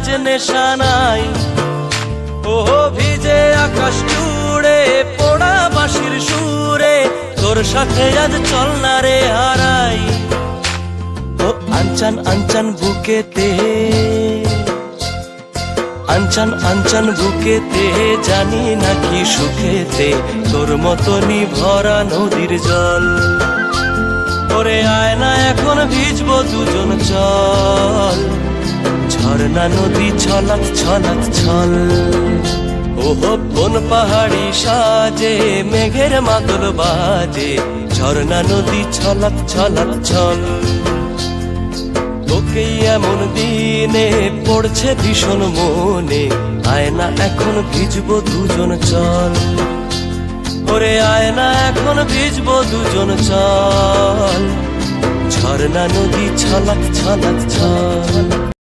আজ নেশা নাই। ও ভিজে আকাশ জুড়ে পোড়া বাঁশির সুরে তোর সাথে আজ চল না রে হারাই। ও আনচান আনচান বুকেতে, আনচান আনচান বুকেতে, জানি নাকি সুখেতে তোর মতনই ভরা নদীর জল। ওরে আয় না এখন ভিজবো দুজন চল, ঝর্ণা নদী ছলাৎ ছলাৎ ছল। ওহো কোন পাহাড়ি সাজে মেঘের মাদল বাজে, ঝর্ণা নদী ছলাৎ ছলাৎ ছল। তোকে এমন দিনে পড়ছে ভীষণ মনে, আয় না এখন ভিজবো দুজন চল। ওরে আয় না এখন ভিজবো দুজন চল, ঝর্ণা নদী ছলাৎ ছলাৎ ছল।